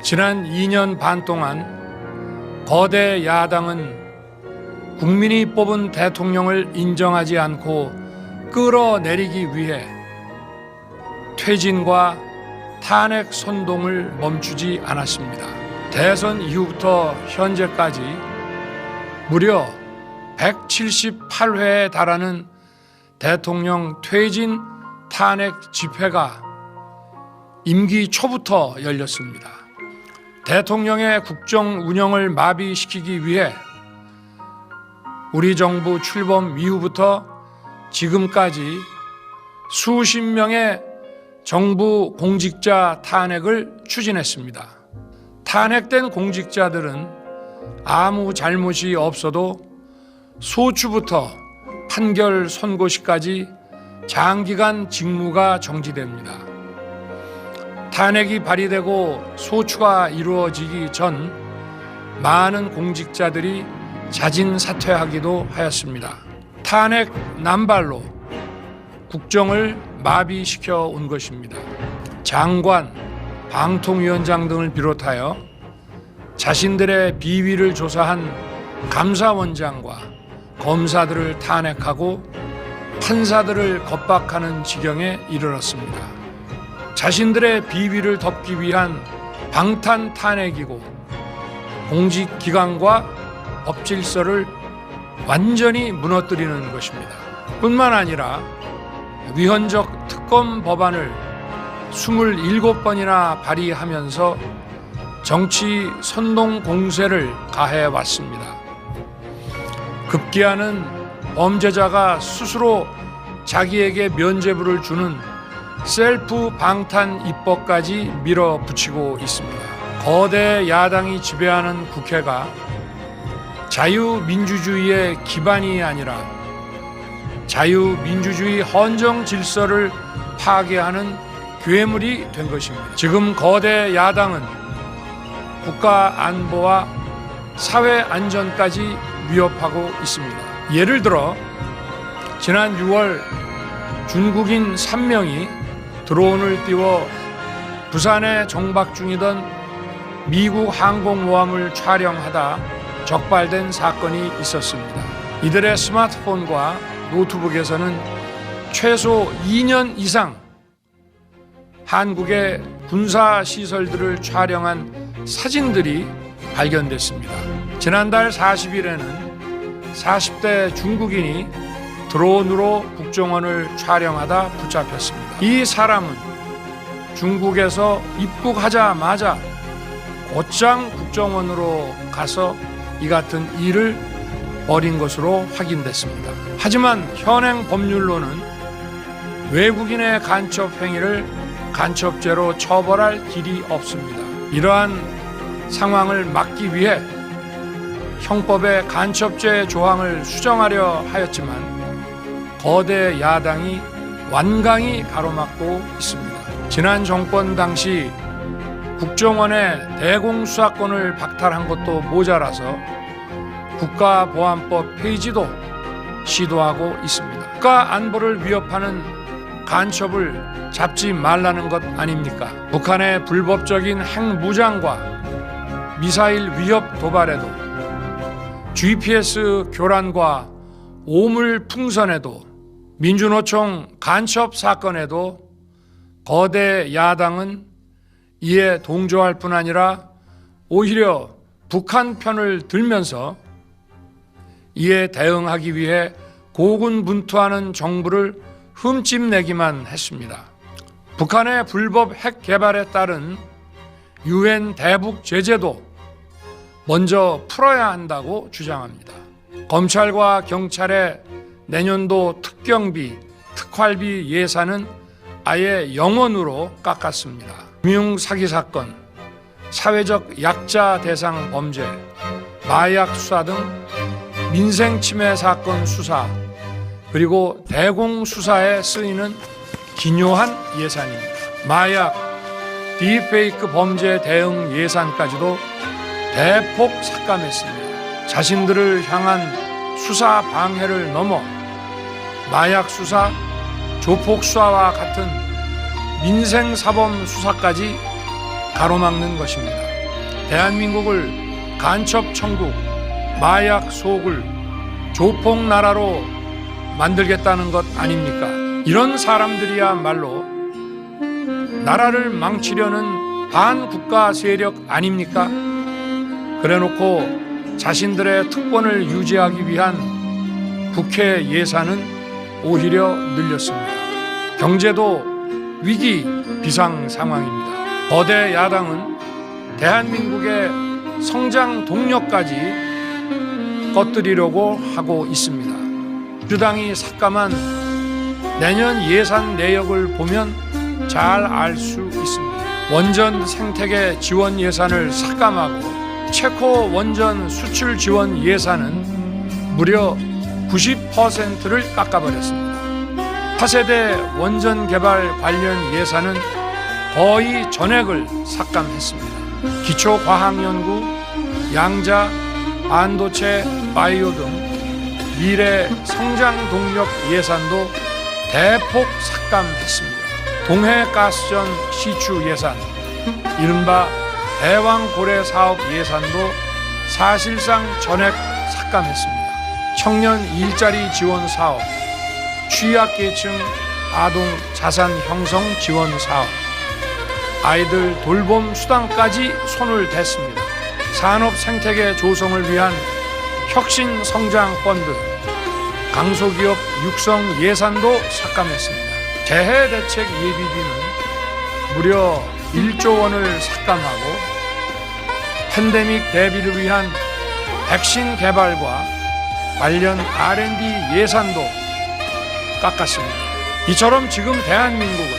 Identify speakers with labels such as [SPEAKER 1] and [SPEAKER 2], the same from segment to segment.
[SPEAKER 1] 지난 2년 반 동안 거대 야당은 국민이 뽑은 대통령을 인정하지 않고 끌어내리기 위해 퇴진과 탄핵 선동을 멈추지 않았습니다. 대선 이후부터 현재까지 무려 178회에 달하는 대통령 퇴진 탄핵 집회가 임기 초부터 열렸습니다. 대통령의 국정 운영을 마비시키기 위해 우리 정부 출범 이후부터 지금까지 수십 명의 정부 공직자 탄핵을 추진했습니다. 탄핵된 공직자들은 아무 잘못이 없어도 소추부터 판결 선고시까지 장기간 직무가 정지됩니다. 탄핵이 발의되고 소추가 이루어지기 전 많은 공직자들이 자진 사퇴하기도 하였습니다. 탄핵 남발로 국정을 마비시켜 온 것입니다. 장관, 방통위원장 등을 비롯하여 자신들의 비위를 조사한 감사원장과 검사들을 탄핵하고 판사들을 겁박하는 지경에 이르렀습니다. 자신들의 비위를 덮기 위한 방탄 탄핵이고 공직기관과 법질서를 완전히 무너뜨리는 것입니다. 뿐만 아니라 위헌적 특검 법안을 27번이나 발의하면서 정치 선동 공세를 가해왔습니다. 급기야는 범죄자가 스스로 자기에게 면죄부를 주는 셀프 방탄 입법까지 밀어붙이고 있습니다. 거대 야당이 지배하는 국회가 자유민주주의의 기반이 아니라 자유민주주의 헌정 질서를 파괴하는 괴물이 된 것입니다. 지금 거대 야당은 국가 안보와 사회 안전까지 위협하고 있습니다. 예를 들어 지난 6월 중국인 3명이 드론을 띄워 부산에 정박 중이던 미국 항공모함을 촬영하다 적발된 사건이 있었습니다. 이들의 스마트폰과 노트북에서는 최소 2년 이상 한국의 군사시설들을 촬영한 사진들이 발견됐습니다. 지난달 40일에는 40대 중국인이 드론으로 국정원을 촬영하다 붙잡혔습니다. 이 사람은 중국에서 입국하자마자 곧장 국정원으로 가서 이 같은 일을 벌인 것으로 확인됐습니다. 하지만 현행 법률로는 외국인의 간첩 행위를 간첩죄로 처벌할 길이 없습니다. 이러한 상황을 막기 위해 형법의 간첩죄 조항을 수정하려 하였지만 거대 야당이 완강히 가로막고 있습니다. 지난 정권 당시 국정원의 대공수사권을 박탈한 것도 모자라서 국가보안법 폐지도 시도하고 있습니다. 국가 안보를 위협하는 간첩을 잡지 말라는 것 아닙니까? 북한의 불법적인 핵무장과 미사일 위협 도발에도 GPS 교란과 오물 풍선에도 민주노총 간첩 사건에도 거대 야당은 이에 동조할 뿐 아니라 오히려 북한 편을 들면서 이에 대응하기 위해 고군분투하는 정부를 흠집내기만 했습니다. 북한의 불법 핵 개발에 따른 유엔 대북 제재도 먼저 풀어야 한다고 주장합니다. 검찰과 경찰의 내년도 특경비, 특활비 예산은 아예 0원으로 깎았습니다. 금융 사기 사건, 사회적 약자 대상 범죄, 마약 수사 등 민생 침해 사건 수사, 그리고 대공 수사에 쓰이는 기묘한 예산입니다. 마약, 딥페이크 범죄 대응 예산까지도 대폭 삭감했습니다. 자신들을 향한 수사 방해를 넘어 마약 수사, 조폭 수사와 같은 민생사범 수사까지 가로막는 것입니다. 대한민국을 간첩 천국, 마약 소굴, 조폭 나라로 만들겠다는 것 아닙니까? 이런 사람들이야말로 나라를 망치려는 반국가 세력 아닙니까? 그래놓고 자신들의 특권을 유지하기 위한 국회 예산은 오히려 늘렸습니다. 경제도 위기 비상 상황입니다. 거대 야당은 대한민국의 성장 동력까지 꺼뜨리려고 하고 있습니다. 민주당이 삭감한 내년 예산 내역을 보면 잘 알 수 있습니다. 원전 생태계 지원 예산을 삭감하고 체코 원전 수출 지원 예산은 무려 90%를 깎아버렸습니다. 차세대 원전 개발 관련 예산은 거의 전액을 삭감했습니다. 기초과학연구, 양자, 반도체, 바이오 등 미래 성장 동력 예산도 대폭 삭감했습니다. 동해가스전 시추 예산, 이른바 대왕고래 사업 예산도 사실상 전액 삭감했습니다. 청년 일자리 지원 사업, 취약계층 아동 자산 형성 지원 사업, 아이들 돌봄 수당까지 손을 댔습니다. 산업 생태계 조성을 위한 혁신 성장 펀드, 강소기업 육성 예산도 삭감했습니다. 재해 대책 예비비는 무려 1조 원을 삭감하고 팬데믹 대비를 위한 백신 개발과 관련 R&D 예산도 깎았습니다. 이처럼 지금 대한민국은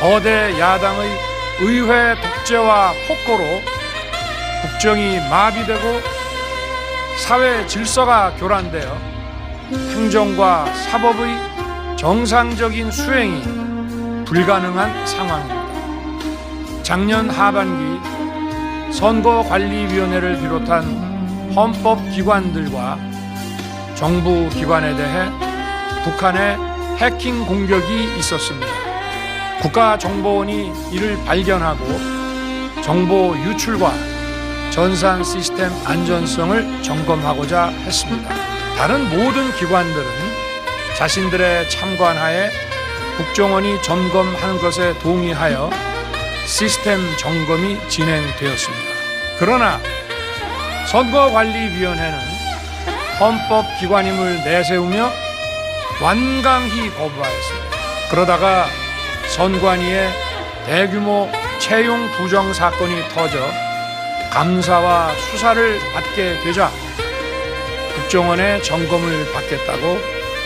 [SPEAKER 1] 거대 야당의 의회 독재와 폭거로 국정이 마비되고 사회 질서가 교란되어 행정과 사법의 정상적인 수행이 불가능한 상황입니다. 작년 하반기 선거관리위원회를 비롯한 헌법기관들과 정부기관에 대해 북한의 해킹 공격이 있었습니다. 국가정보원이 이를 발견하고 정보 유출과 전산 시스템 안전성을 점검하고자 했습니다. 다른 모든 기관들은 자신들의 참관하에 국정원이 점검하는 것에 동의하여 시스템 점검이 진행되었습니다. 그러나 선거관리위원회는 헌법기관임을 내세우며 완강히 거부하였습니다. 그러다가 선관위의 대규모 채용 부정 사건이 터져 감사와 수사를 받게 되자 국정원의 점검을 받겠다고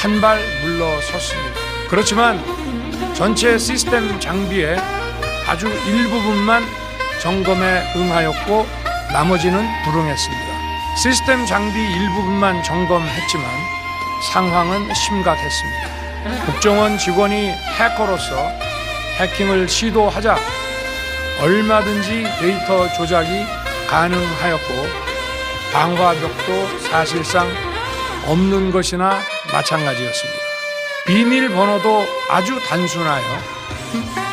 [SPEAKER 1] 한 발 물러섰습니다. 그렇지만 전체 시스템 장비의 아주 일부분만 점검에 응하였고 나머지는 불응했습니다. 시스템 장비 일부분만 점검했지만 상황은 심각했습니다. 국정원 직원이 해커로서 해킹을 시도하자 얼마든지 데이터 조작이 가능하였고 방화벽도 사실상 없는 것이나 마찬가지였습니다. 비밀번호도 아주 단순하여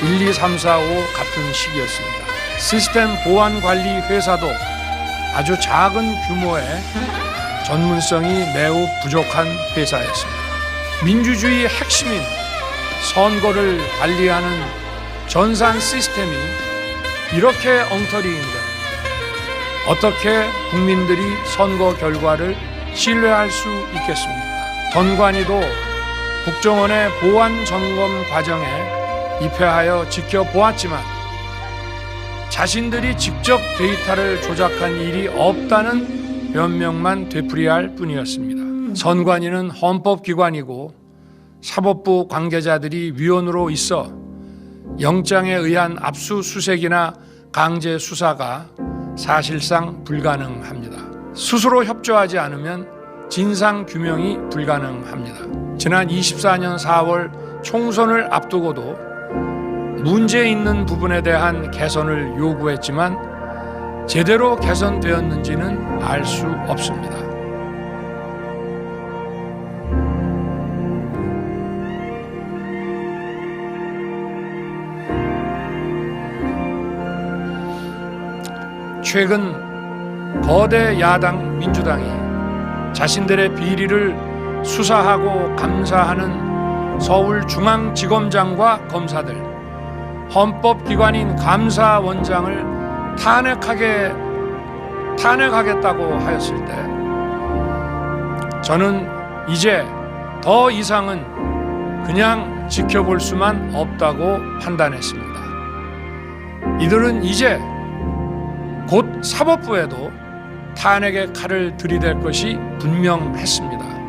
[SPEAKER 1] 1, 2, 3, 4, 5 같은 식이었습니다. 시스템 보안 관리 회사도 아주 작은 규모의 전문성이 매우 부족한 회사였습니다. 민주주의 핵심인 선거를 관리하는 전산 시스템이 이렇게 엉터리인데 어떻게 국민들이 선거 결과를 신뢰할 수 있겠습니까? 선관위도 국정원의 보안 점검 과정에 입회하여 지켜보았지만 자신들이 직접 데이터를 조작한 일이 없다는 변명만 되풀이할 뿐이었습니다. 선관위는 헌법기관이고 사법부 관계자들이 위원으로 있어 영장에 의한 압수수색이나 강제 수사가 사실상 불가능합니다. 스스로 협조하지 않으면 진상규명이 불가능합니다. 지난 24년 4월 총선을 앞두고도 문제 있는 부분에 대한 개선을 요구했지만 제대로 개선되었는지는 알 수 없습니다. 최근 거대 야당 민주당이 자신들의 비리를 수사하고 감사하는 서울중앙지검장과 검사들, 헌법기관인 감사원장을 탄핵하겠다고 하였을 때 저는 이제 더 이상은 그냥 지켜볼 수만 없다고 판단했습니다. 이들은 이제 곧 사법부에도 탄핵의 칼을 들이댈 것이 분명했습니다.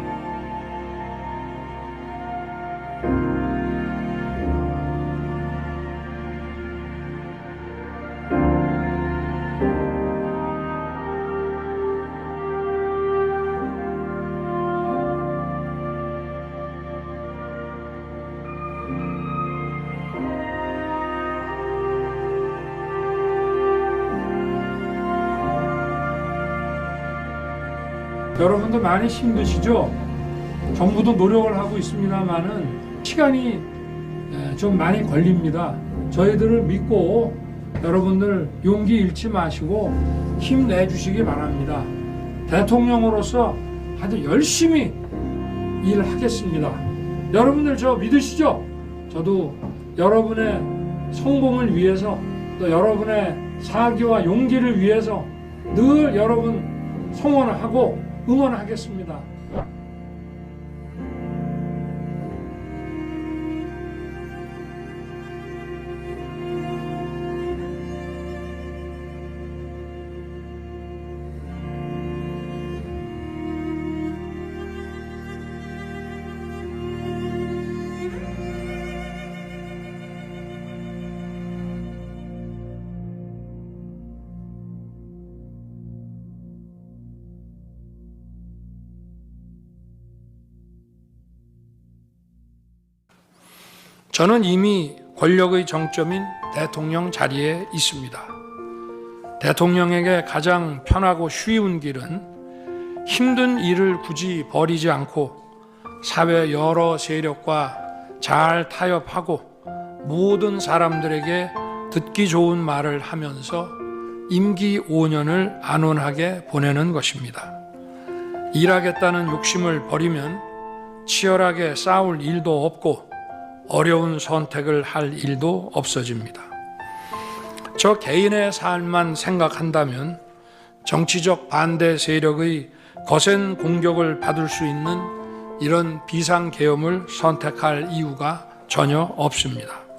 [SPEAKER 1] 여러분도 많이 힘드시죠? 정부도 노력을 하고 있습니다만은 시간이 좀 많이 걸립니다. 저희들을 믿고 여러분들 용기 잃지 마시고 힘내주시기 바랍니다. 대통령으로서 아주 열심히 일하겠습니다. 여러분들 저 믿으시죠? 저도 여러분의 성공을 위해서 또 여러분의 사기와 용기를 위해서 늘 여러분 성원을 하고 응원하겠습니다. 저는 이미 권력의 정점인 대통령 자리에 있습니다. 대통령에게 가장 편하고 쉬운 길은 힘든 일을 굳이 벌이지 않고 사회 여러 세력과 잘 타협하고 모든 사람들에게 듣기 좋은 말을 하면서 임기 5년을 안온하게 보내는 것입니다. 일하겠다는 욕심을 버리면 치열하게 싸울 일도 없고 어려운 선택을 할 일도 없어집니다. 저 개인의 삶만 생각한다면 정치적 반대 세력의 거센 공격을 받을 수 있는 이런 비상계엄을 선택할 이유가 전혀 없습니다.